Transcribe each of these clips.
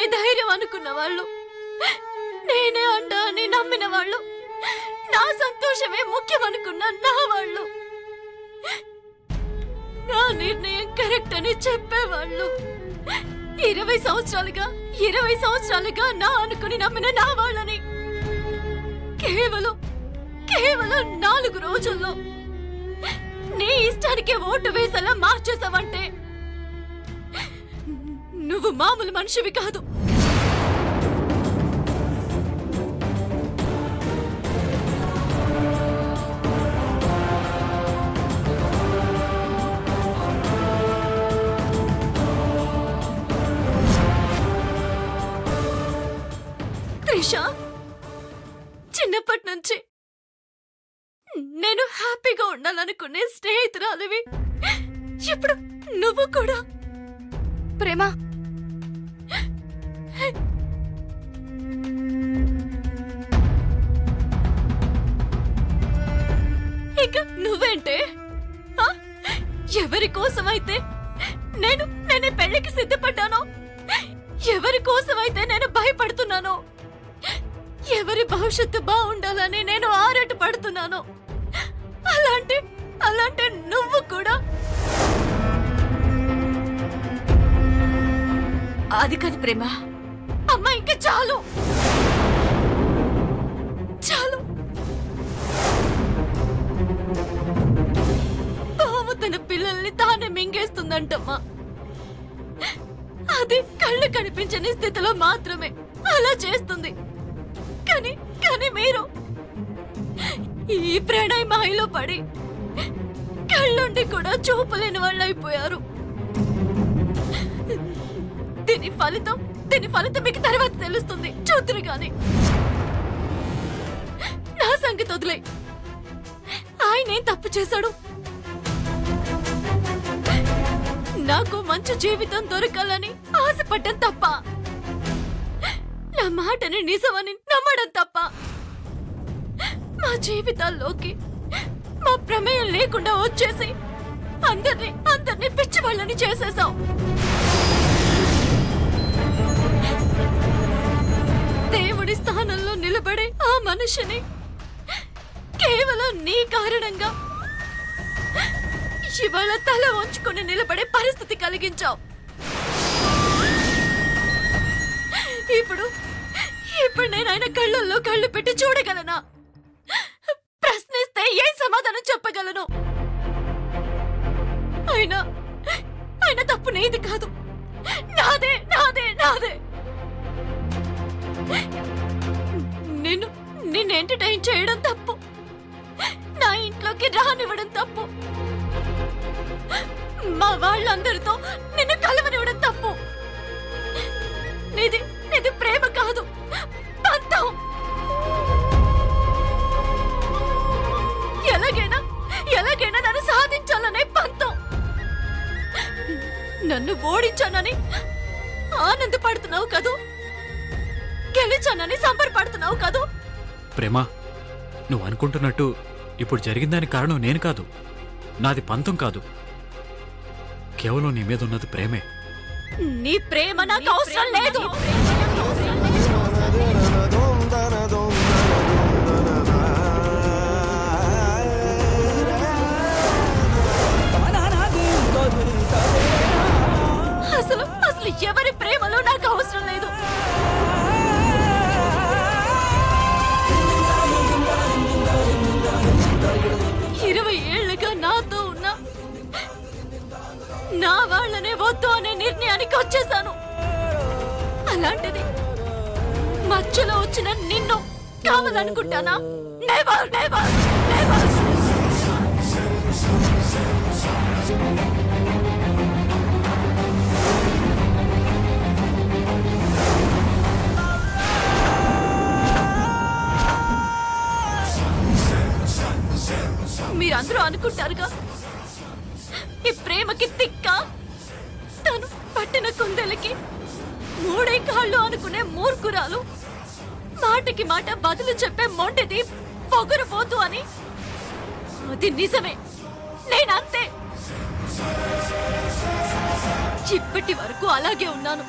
నేనే ధైర్యం అనుకున్న వాళ్ళు, నేనే అండ అని నమ్మిన వాళ్ళు, నా సంతోషమే ముఖ్యం అనుకున్న నా వాళ్ళు, నా నిర్ణయం కరెక్ట్ అని చెప్పేవాళ్ళు 20 సంవత్సరాలుగా నా అనుకుని నమ్మిన నా వాళ్ళని కేవలం 4 రోజుల్లో నీ ఇష్టానికే ఓటు వేసేలా మార్చేసావంటే నువ్వు మామూలు మనిషివి కాదు. త్రిషా, చిన్నప్పటి నుంచి నేను హ్యాపీగా ఉండాలనుకునే స్నేహితురాలివి. ఇప్పుడు నువ్వు కూడా ప్రేమ. ఇక నువ్వేంటే? ఎవరి కోసమైతే నేను పెళ్లికి సిద్ధపడ్డానో, ఎవరి కోసమైతే నేను భయపడుతున్నానో, ఎవరి భవిష్యత్తు బాగుండాలని నేను ఆరాట పడుతున్నాను, అలాంటి నువ్వు కూడా అది కాదు ప్రేమ. అమ్మా, ఇంకా చాలు. పాము తన పిల్లల్ని తానే మింగేస్తుందంటమ్మా. అది కళ్ళు కనిపించని స్థితిలో మాత్రమే అలా చేస్తుంది. కానీ మీరు ఈ ప్రణయ మాయలో పడి కళ్ళుండి కూడా చూపలేని వాళ్ళు అయిపోయారు. దీని ఫలితం మీకు తర్వాత తెలుస్తుంది, చూతురు గాని. నా సంగతి వదిలే. ఆయనేం తప్పు చేశాడు? నాకు మంచి జీవితం దొరకాలని ఆశపడ్డం తప్ప, నా మాటని నిజమని నమ్మడం తప్ప, మా జీవితాల్లోకి మా ప్రమేయం లేకుండా వచ్చేసి అందరినీ పిచ్చి వాళ్ళని చేసేసాం. దేవుడి స్థానంలో నిలబడే ఆ మనిషిని కేవలం నీ కారణంగా ఇవాళ తల వంచుకొని నిలబడే పరిస్థితి కలిగించావు. ఇప్పుడు నేను ఆయన కళ్ళల్లో కళ్ళు పెట్టి చూడగలనా? ప్రశ్నిస్తే ఏం సమాధానం చెప్పగలను? ఆయన తప్పు నీది కాదు, నాదే. నిన్ను ఎంటర్టైన్ చేయడం తప్పు, నా ఇంట్లోకి రానివ్వడం తప్పు, మా వాళ్ళందరితో నిన్ను కలవనివ్వడం తప్పు. నీది ప్రేమ కాదు, పంతం. ఎలాగైనా నన్ను సాధించాలనే పంతం. నన్ను ఓడించానని ఆనందపడుతున్నావు కదూ, గెలిచానని సంబరపడుతున్నావు కదూ. ప్రేమ, నువ్వు అనుకుంటున్నట్టు ఇప్పుడు జరిగిందానికి కారణం నేను కాదు, నాది పంతం కాదు. కేవలం నీ మీద ఉన్నది ప్రేమే. నీ ప్రేమ నాకు అవసరం లేదు. అసలు ఎవరి ప్రేమలో నాకు అవసరం లేదు. నాతో ఉన్నా నా వాళ్ళనే వద్దు అనే నిర్ణయానికి వచ్చేసాను. అలాంటిది మధ్యలో వచ్చిన నిన్ను కావాలనుకుంటానా? Never never never. మీరందరూ అనుకుంటారుగా ఈ ప్రేమకి తిక్క, తను పట్టిన కుందెలకి మూడే కాళ్ళు అనుకునే మూర్ఖురాలు, మాటకి మాట బదులు చెప్పే మొండిది పొగరుపోతూ అని. అది నిజమే, నేనంతే. ఇప్పటి వరకు అలాగే ఉన్నాను.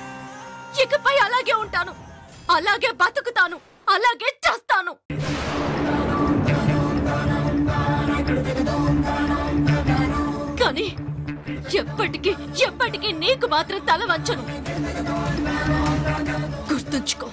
ఇకపై అలాగే ఉంటాను, అలాగే బతుకుతాను, అలాగే చేస్తాను. కానీ ఎప్పటికీ నీకు మాత్రం తల వంచను. గుర్తుంచుకో.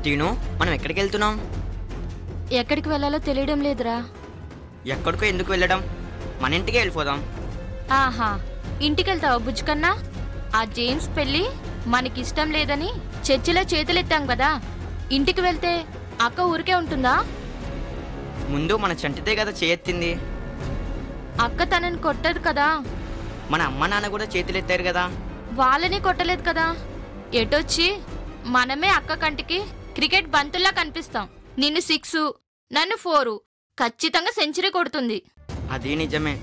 టీను, మనం ఎక్కడికి వెళ్తున్నాం? ఎక్కడికి వెళ్ళాలో తెలియడం లేదురా. ఎక్కడికో ఎందుకు వెళ్ళడం? మన ఇంటికి వెళ్ళిపోదాం. ఆహా, ఇంటికి వెళ్తావా బుజ్జుకన్నా? ఆ జేమ్స్ పెళ్ళి మనకిష్టం లేదని చర్చిలో చేతులెత్తాం కదా, ఇంటికి వెళ్తే అక్క ఊరికే ఉంటుందా? ముందు మన చంటితే కదా చేయెత్తింది. అక్క తనని కొట్టదు కదా. మన అమ్మ నాన్న కూడా చేతులెత్తారు కదా. వాళ్ళని కొట్టలేదు కదా. ఎటొచ్చి మనమే అక్క కంటికి క్రికెట్ బంతుల్లా కనిపిస్తాం. నిన్ను 6, నన్ను 4, ఖచ్చితంగా సెంచరీ కొడుతుంది. అది నిజమే.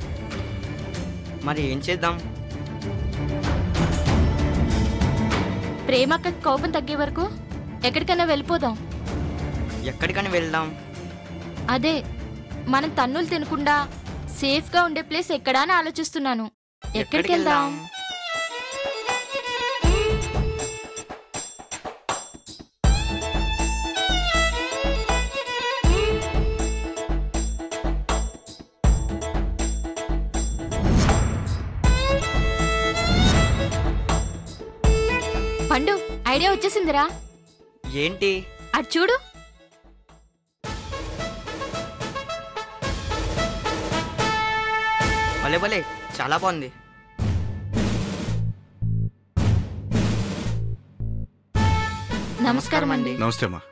మరి ఏం చేద్దాం? ప్రేమక్క కోపం తగ్గే వరకు ఎక్కడికైనా వెళ్ళిపోదాం. ఎక్కడికని వెళ్దాం? అదే, మనం తన్నులు తినకుండా సేఫ్ గా ఉండే ప్లేస్ ఎక్కడా అని ఆలోచిస్తున్నాను. ఎక్కడికి వెళ్దాం? పండు, ఐడియా వచ్చేసిందిరా. ఏంటి? అటు చూడు. భలే భలే, చాలా బాగుంది. నమస్కారం అండి. నమస్తే అమ్మా.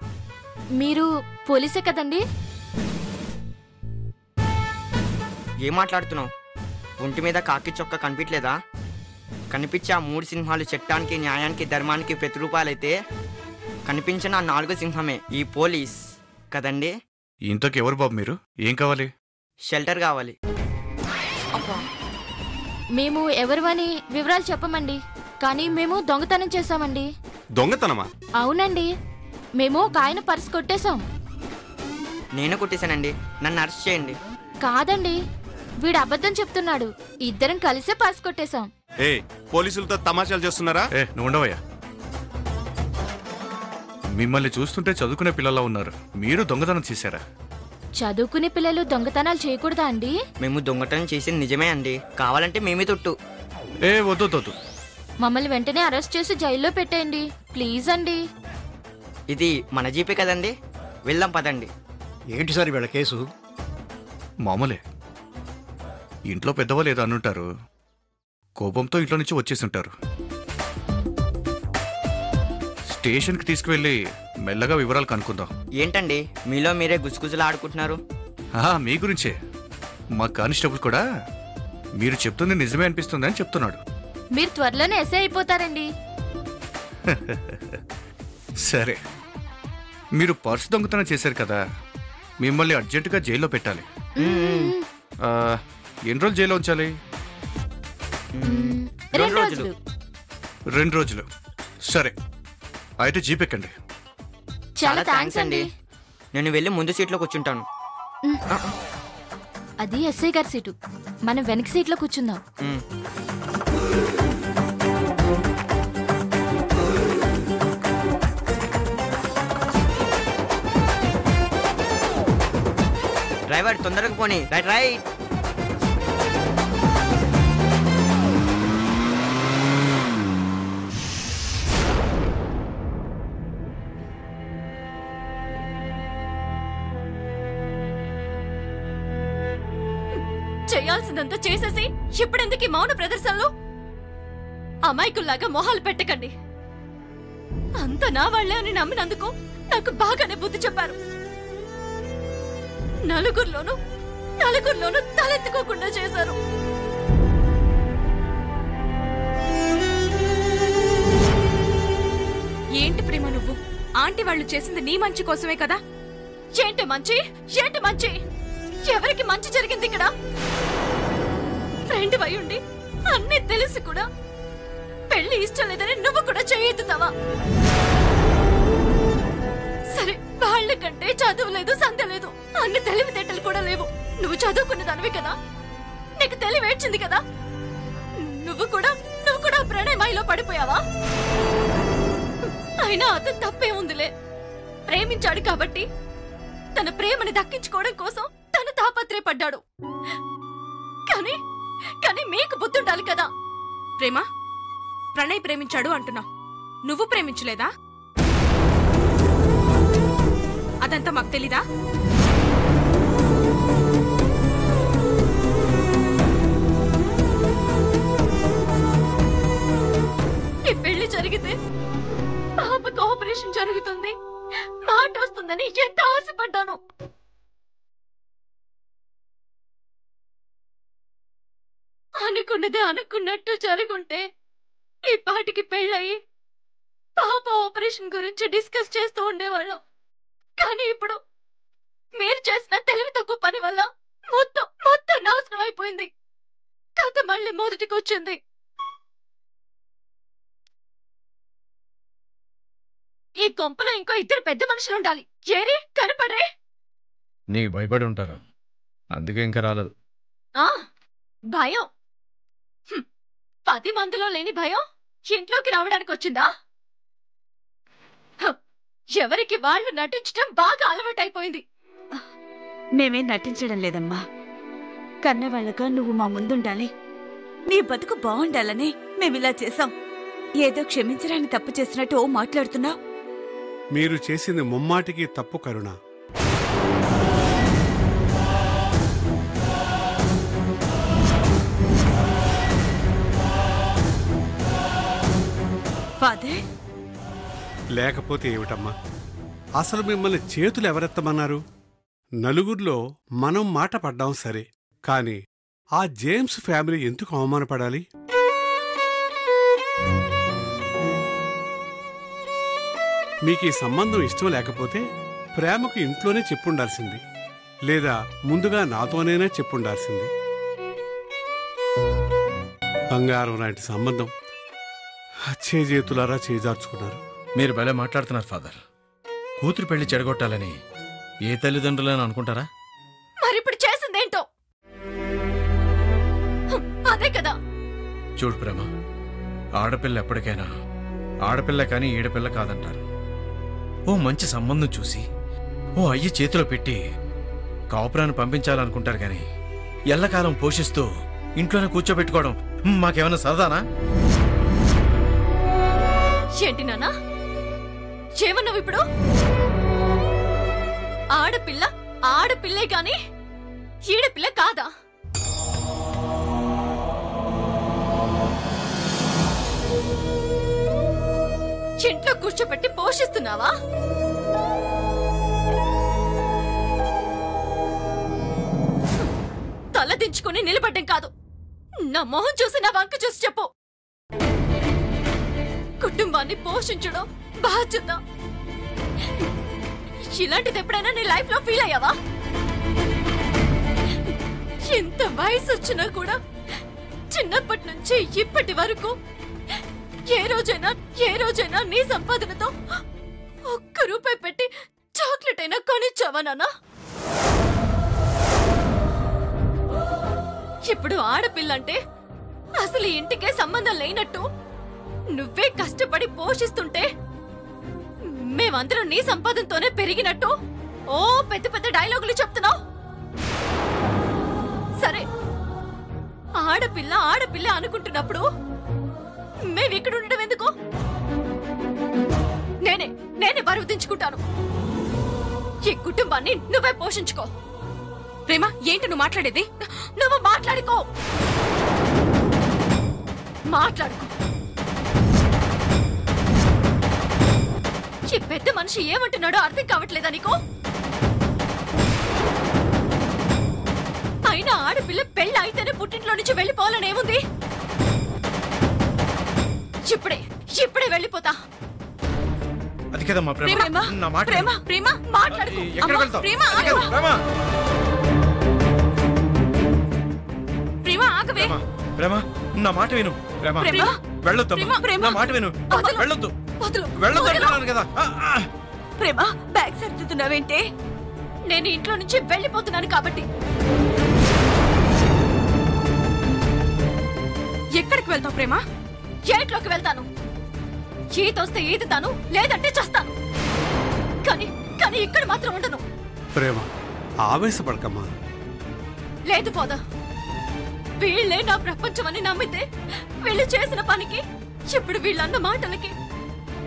మీరు పోలీసే కదండి? ఏం మాట్లాడుతున్నావు? ఒంటి మీద కాకి చొక్క కనిపించలేదా? కనిపించే ఆ 3 సింహాలు చట్టానికి, న్యాయానికి, ధర్మానికి ప్రతిరూపాలైతే కనిపించిన ఆ 4 సింహమే ఈ పోలీస్ కదండి. ఇంతకు ఎవరు బాబు మీరు? ఏం కావాలి? షెల్టర్ కావాలి. మేము ఎవరివని వివరాలు చెప్పమండి, కానీ మేము దొంగతనం చేశామండి. దొంగతనమా? అవునండి, మేము ఒక ఆయన పర్స్ కొట్టేశాం. నేను కొట్టేశానండి, నన్ను అరెస్ట్ చేయండి. కాదండి, వీడు అబద్ధం చెప్తున్నాడు. ఇద్దరం కలిసే పర్స్ కొట్టేశాం. ఏ, పోలీసులతో తమాషాలు చేస్తున్నారా? ఏ, నువ్వు ఉండవయ్యా. మిమ్మల్ని చూస్తుంటే చదువుకునే పిల్లలా ఉన్నారు. మీరు దొంగతనం చేశారా? చదువుకునే పిల్లలు దొంగతనాలు చేయకూడదా అండి? మేము దొంగతనం చేసింది నిజమే అండి. కావాలంటే మేమే తొట్టు. ఏ, వద్దు. మమ్మల్ని వెంటనే అరెస్ట్ చేసి జైల్లో పెట్టేయండి ప్లీజ్ అండి. ఇది మన జీపే కదండి, వెళ్దాం పదండి. ఏంటి సార్ వీళ్ళ కేసు? మామూలే. ఇంట్లో పెద్దవాళ్ళు ఏదో అనుంటారు, కోపంతో ఇంట్లో నుంచి వచ్చేసి ఉంటారు. స్టేషన్కి తీసుకువెళ్ళి మెల్లగా వివరాలు కనుక్కుందాం. ఏంటండి మీలో మీరే గుసగుసలు ఆడుకుంటున్నారు? మీ గురించే. మా కానిస్టేబుల్ కూడా మీరు చెప్తుంది నిజమే అనిపిస్తుందని చెప్తున్నాడు. మీరు త్వరలోనే ఎస్ఐ అయిపోతారండి. సరే, మీరు పర్స్ దొంగతనం చేశారు కదా, మిమ్మల్ని అర్జెంటుగా జైల్లో పెట్టాలి. ఎన్ని రోజులు జైల్లో ఉంచాలి? 2 రోజులు. 2 రోజులు. సరే, అయితే జీప్ ఎక్కండి. చాలా థ్యాంక్స్ అండి. నేను వెళ్ళి ముందు సీట్లో కూర్చుంటాను. అది ఎస్ఐ గారి సీటు, మనం వెనక సీట్లో కూర్చుందాం. డ్రైవర్ తొందరగా పోనీ. Right right. చేయాల్సిందంతా చేసేసి ఇప్పుడెందుకు మౌన ప్రదర్శనలు? అమాయకుల్లాగా మొహాలు పెట్టకండి. అంత నా వాళ్లే అని నమ్మినందుకు నాకు బాగానే బుద్ధి చెప్పారు. నలుగురిలోనూ తలెత్తుకోకుండా చేశారు. ఏంటి ప్రేమ నువ్వు? ఆంటీ వాళ్ళు చేసింది నీ మంచి కోసమే కదా. ఏంటి మంచి? ఎవరికి మంచి జరిగింది ఇక్కడ? ఫ్రెండ్ అయి ఉండి అన్నీ తెలిసి కూడా పెళ్లి ఇష్టం లేదని నువ్వు కూడా చేయెత్తుతావా? సరే, వాళ్ళకంటే చదువు లేదు, సంధ్య లేదు, అన్ని తెలివితేటలు కూడా లేవు. నువ్వు చదువుకున్న దానివి కదా, నీకు తెలివేడ్చింది కదా. నువ్వు కూడా ప్రణయమాయిలో పడిపోయావా? అయినా అతను తప్పే ఉందిలే. ప్రేమించాడు కాబట్టి తన ప్రేమని దక్కించుకోవడం కోసం తను తాపత్రయపడ్డాడు. కానీ మీకు బుద్ధి ఉండాలి కదా. ప్రేమ, ప్రణయ్ ప్రేమించాడు అంటున్నావు, నువ్వు ప్రేమించలేదా? అదంతా మాకు తెలీదా? ఈ పెళ్లి జరిగితే పాపకు ఆపరేషన్ జరుగుతుంది, మాట వస్తుందని ఎంత ఆశపడ్డాను. అనుకున్నదే అనుకున్నట్టు జరుగుంటే ఈ పాటికి పెళ్ళయి పాప ఆపరేషన్ గురించి డిస్కస్ చేస్తూ ఉండేవాళ్ళం. కానీ ఇప్పుడు మీరు చేసిన తెలివి తక్కువ పని వల్ల మొత్తం నాశనం అయిపోయింది. కథ మళ్ళీ మొదటికి వచ్చింది. ఈ కొంపలో ఇంకో 2 పెద్ద మనుషులు ఉండాలి. ఏరి కనపడే. నీకు భయపడి ఉంటారు, అందుకే ఇంకా రాలేదు. భయం? 10 మందిలో లేని భయం ఇంట్లోకి రావడానికి వచ్చిందా? ఎవరికి వాళ్ళు నటించడం బాగా అలవాటైపోయింది. మేమేం నటించడం లేదమ్మా. కన్నవాళ్ళగా నువ్వు మా ముందుండాలి, నీ బతుకు బాగుండాలని మేమిలా చేశాం. ఏదో క్షమించడానికి తప్పు చేసినట్టు మాట్లాడుతున్నావు. మీరు చేసింది ముమ్మాటికి తప్పు కరుణ. ఫాదర్, లేకపోతే ఏమిటమ్మా, అసలు మిమ్మల్ని చేతులు ఎవరెత్తమన్నారు? నలుగురిలో మనం మాట పడ్డాం సరే, కాని ఆ జేమ్స్ ఫ్యామిలీ ఎందుకు అవమానపడాలి? మీకీ సంబంధం ఇష్టం లేకపోతే ప్రేమకు ఇంట్లోనే చెప్పుండాల్సింది, లేదా ముందుగా నాతోనైనా చెప్పుండాల్సింది. బంగారం లాంటి సంబంధం చేతులారా చేజార్చుకున్నారు. మీరు భలే మాట్లాడుతున్నారు ఫాదర్. కూతురు పెళ్లి చెడగొట్టాలని ఏ తల్లిదండ్రులని అనుకుంటారా? మరిప్పుడు చేసిందేంటో అదే కదా. చూడు ప్రేమ, ఆడపిల్ల ఎప్పటికైనా ఆడపిల్ల కానీ ఈడపిల్ల కాదంటారు. ఓ మంచి సంబంధం చూసి ఓ అయ్యి చేతిలో పెట్టి కాపురాన్ని పంపించాలనుకుంటారు కానీ ఎల్లకాలం పోషిస్తూ ఇంట్లోనే కూర్చోబెట్టుకోవడం మాకేమైనా సరదానా? ఏంటి నాన్నా, ఏమన్నావు ఇప్పుడు? ఆడపిల్లే కాని ఈడపిల్ల కాదా? ఇంట్లో కూర్చోబెట్టి పోషిస్తున్నావా? తల దించుకుని నిలబడ్డం కాదు, నా మొహం చూసి నా వంక చూసి చెప్పు. కుటుంబాన్ని పోషించడం బాధ్యత. ఇలాంటిది ఎప్పుడైనా నీ లైఫ్ లో ఫీల్ అయ్యావా? ఎంత వయసు వచ్చినా కూడా చిన్నప్పటి నుంచి ఇప్పటి వరకు ఏ రోజైనా నీ సంపాదనతో ₹1 పెట్టి చాక్లెట్ అయినా కొనిచ్చావా నాన్నా? ఇప్పుడు ఆడపిల్లంటే అసలు ఇంటికే సంబంధం లేనట్టు నువ్వే కష్టపడి పోషిస్తుంటే మేమందరం నీ సంపాదనతోనే పెరిగినట్టు ఓ పెద్ద పెద్ద డైలాగులు చెప్తున్నావు. సరే, ఆడపిల్ల అనుకుంటున్నప్పుడు మేమిక్కడ ఉండడం ఎందుకు? నేనే బరువు దించుకుంటాను. ఈ కుటుంబాన్ని నువ్వే పోషించుకో. ప్రేమ, ఏంటి నువ్వు మాట్లాడేది? నువ్వు మాట్లాడుకో. ఈ పెద్ద మనిషి ఏమంటున్నాడో అర్థం కావట్లేదా నీకు? అయినా ఆడపిల్ల పెళ్ళి అయితేనే పుట్టింట్లో నుంచి వెళ్ళిపోవాలని ఏముంది? ఇప్పుడే వెళ్ళిపోతా. అది కదమ్మా ప్రేమ, నా మాట ప్రేమ మాట్లాడుకో. ఎక్కడ వెళ్తావు? ప్రేమ ఆగవే. ప్రేమ, నా మాట విను. ప్రేమ, వెళ్ళొద్దు. నా మాట విను. వెళ్ళొద్దు అంటున్నాను కదా. ప్రేమ, బ్యాగ్ సర్దుతున్నావేంటే? నేను ఇంట్లో నుంచి వెళ్ళిపోతున్నాను కాబట్టి. ఎక్కడికి వెళ్తావు ప్రేమ? ఏట్లోకి వెళ్తాను. ఈతొస్తే ఈదుతాను, లేదంటే చేస్తాను. కానీ ఇక్కడ మాత్రం ఉండను. ప్రేమ, ఆవేశపడకమ్మా. లేదు ఫాదర్, వీళ్ళే నా ప్రపంచం అని నమ్మితే వీళ్ళు చేసిన పనికి, ఇప్పుడు వీళ్ళన్న మాటలకి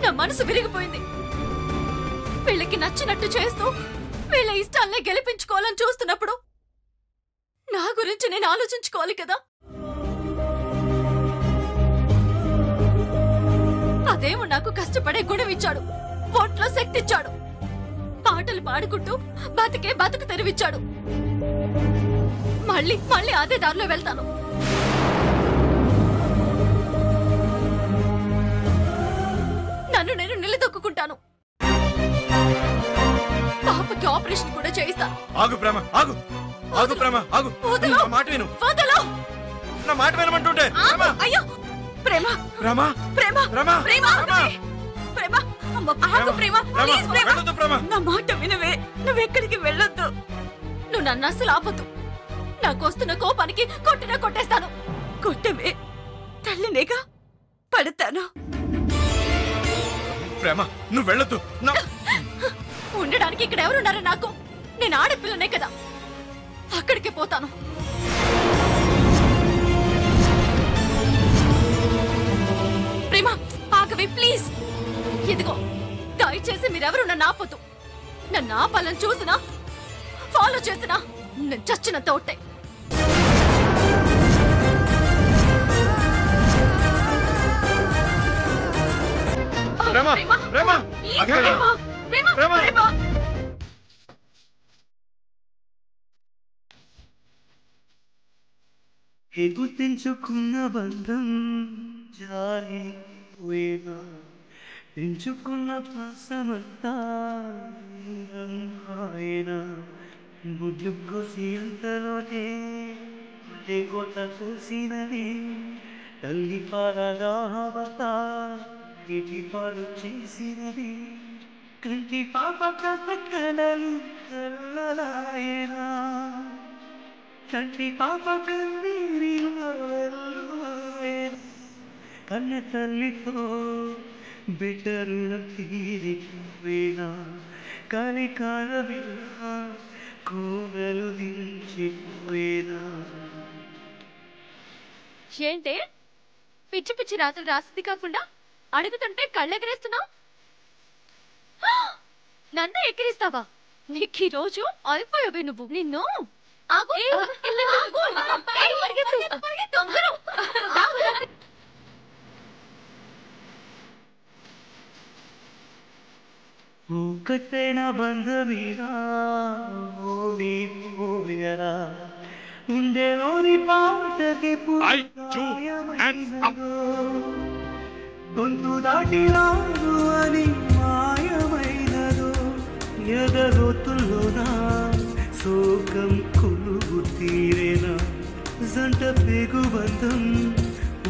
నా మనసు విరిగిపోయింది. వీళ్ళకి నచ్చినట్టు చేస్తూ వీళ్ళ ఇష్టాలనే గెలిపించుకోవాలని చూస్తున్నప్పుడు నా గురించి నేను ఆలోచించుకోవాలి కదా. అదేమో నాకు కష్టపడే గుణం ఇచ్చాడు, ఒంట్లో శక్తి ఇచ్చాడు, పాటలు పాడుకుంటూ బతుకు తెరివిచ్చాడు. మళ్ళీ అదే దారిలో వెళ్తాను. నన్ను నేను నిలదొక్కుంటాను. పాపకి ఆపరేషన్ కూడా చేయిస్తాను. ఆగు ప్రేమ, ఆగు ప్రేమ, ఆగు. నా మాట విను. నా మాట వినమంటుంటే. అయ్యో ప్రేమ, ప్రేమ, ప్రేమ, ప్రేమ, ప్రేమ, ప్రేమ, ఆగు ప్రేమ, ప్లీజ్ ప్రేమ, నా మాట వినవే. నువ్వెక్కడికి వెళ్ళొద్దు. నువ్వు నన్ను అస్సలు ఆపొద్దు. నాకొస్తున్న కోపానికి కొట్టేస్తాను. కొట్టవే, తల్లినేగా, పడతాను. ప్రేమ, నువ్వు వెళ్ళొద్దు. ఉండడానికి ఇక్కడ ఎవరున్నారో నాకు? నేను ఆడపిల్లనే కదా, అక్కడికే పోతాను. ప్రేమ, ఆగవే ప్లీజ్. ఇదిగో, దయచేసి మీరెవరు నన్ను ఆపొద్దు. నన్ను ఆపాలని చూసినా, ఫాలో చేసినా నేను చచ్చినంత ఒట్టే. ప్రేమ, ప్రేమ, ప్రేమ. గుర్తించుకున్న బంధం జారి పోయేనా, పెంచుకున్న పాసమంతా ముద్దుకోసి అంతలోనే కొత్త చూసినది తల్లి పరగావత ఇటి పాలు చేసినది కంటి పాప కథలు కల్లలాయనా కంటి పాప కన్నీరి కన్న తల్లితో బిడ్డరుల తీరిపోయినా కలికాల కోవెలు దించిపోయినా. ఏంటే పిచ్చి పిచ్చి రాత్రులు రాసింది కాకుండా అడుగుతుంటే కళ్ళెగరేస్తున్నావు? నన్ను ఎక్కిరిస్తావా? నీకు ఈ రోజు అయిపోయావే నువ్వు. నిన్ను ఒక్కటైన బంధమీరా పోయరా ఉండేలోని పాటకి గొంతు దాటి రాదు అని మాయమైనదో ఎదగొత్తుల్లోనా శోకం కొలుగు తీరేనా జంట పేగు బంధం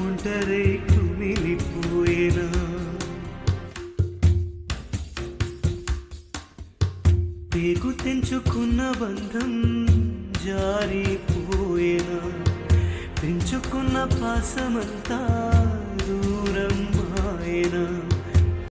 ఒంటరై కుమిలిపోయేనా పేగు తెంచుకున్న బంధం జారిపోయేనా పెంచుకున్న పాసమంతా దూరం మాయేనా